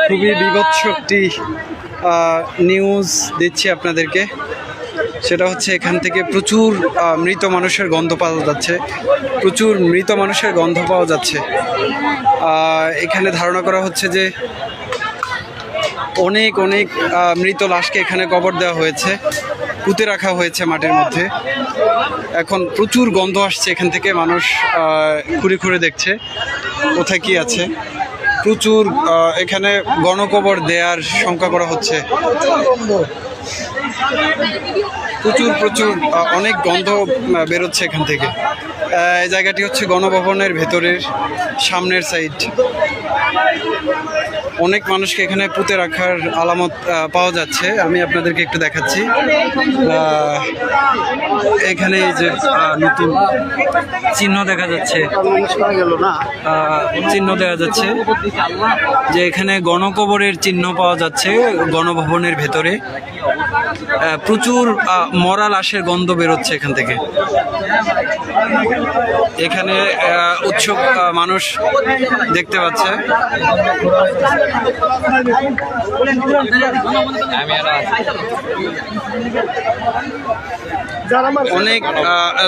খুবই বীভৎস একটি নিউজ দিচ্ছি আপনাদেরকে। সেটা হচ্ছে এখান থেকে প্রচুর মৃত মানুষের গন্ধ পাওয়া যাচ্ছে, প্রচুর মৃত মানুষের গন্ধ পাওয়া যাচ্ছে। এখানে ধারণা করা হচ্ছে যে অনেক অনেক মৃত লাশকে এখানে কবর দেওয়া হয়েছে, পুঁতে রাখা হয়েছে মাটির মধ্যে। এখন প্রচুর গন্ধ আসছে এখান থেকে, মানুষ ঘুরে ঘুরে দেখছে কোথায় কি আছে। প্রচুর এখানে গণকবর দেওয়ার শঙ্কা করা হচ্ছে। প্রচুর প্রচুর অনেক গন্ধ বেরোচ্ছে এখান থেকে। এই জায়গাটি হচ্ছে গণভবনের ভেতরের সামনের সাইড। অনেক মানুষকে এখানে পুঁতে রাখার আলামত পাওয়া যাচ্ছে। আমি আপনাদেরকে একটু দেখাচ্ছি। এখানে এই যে নতুন চিহ্ন দেখা যাচ্ছে, চিহ্ন দেখা যাচ্ছে যে এখানে গণকবরের চিহ্ন পাওয়া যাচ্ছে গণভবনের ভেতরে। প্রচুর মরা লাশের গন্ধ বেরোচ্ছে এখান থেকে। এখানে উৎসুক মানুষ দেখতে পাচ্ছে। অনেক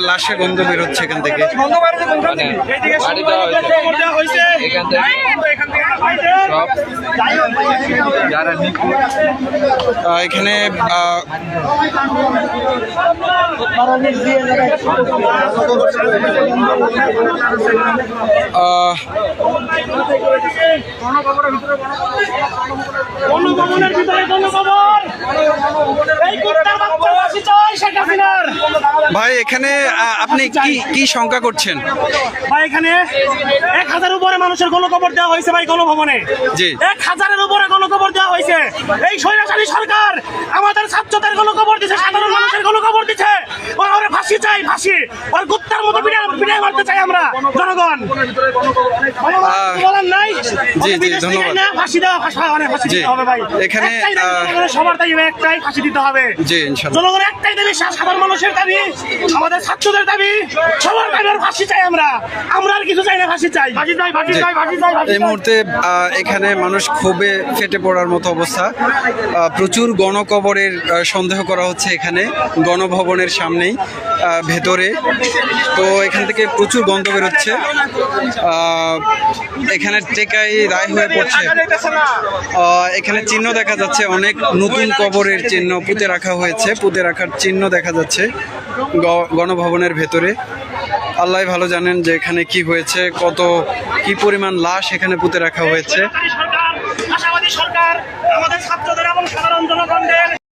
লাশের গন্ধ বেরোচ্ছে এখান থেকে। এখানে ভাই এখানে আপনি কি শঙ্কা করছেন? ভাই এখানে 1000 উপরে মানুষের গণকবর দেওয়া হয়েছে ভাই গণভবনে। জি, 1000-এর উপরে গণকবর দেওয়া হয়েছে। এই স্বৈরাচারী সরকার আমাদের ছাত্রদের গণকবর দিচ্ছে, সাধারণ মানুষের গণকবর দিচ্ছে। ওরা ফাঁসি চাই, ফাঁসি। ওর কুত্তার মতো বিদায় মারতে চাই আমরা জনগণ। বলার নাই। জি জি, ধন্যবাদ। ফাঁসি দেওয়া, ফাঁসি দিতে হবে ভাই। এখানে সবার দাবি একটাই, ফাঁসি দিতে হবে। জি, ইনশাআল্লাহ। জনগণের একটাই দাবি, সাধারণ মানুষের দাবি, আমাদের ছাত্রদের দাবি, সবার দাবি ফাঁসি চাই। আমরা আর কিছু চাই না, ফাঁসি চাই, ফাঁসি চাই, ফাঁসি চাই, ফাঁসি চাই। এই মুহূর্তে এখানে মানুষ ক্ষোভে ফেটে পড়ার মতো অবস্থা। প্রচুর গণকবরের সন্দেহ করা হচ্ছে এখানে গণভবনের সামনেই ভেতরে। তো এখান থেকে প্রচুর গন্ধ বেরোচ্ছে। এখানে টেকাই রায় হয়ে পড়ছে। এখানে চিহ্ন দেখা যাচ্ছে, অনেক নতুন কবরের চিহ্ন পুঁতে রাখা হয়েছে, পুঁতে রাখার চিহ্ন দেখা যাচ্ছে গণভবনের ভেতরে। আল্লাহ ভালো জানেন যে এখানে কি হয়েছে, কি পরিমাণ লাশ এখানে পুঁতে রাখা হয়েছে। আশাবাদী সরকার আমাদের ছাত্র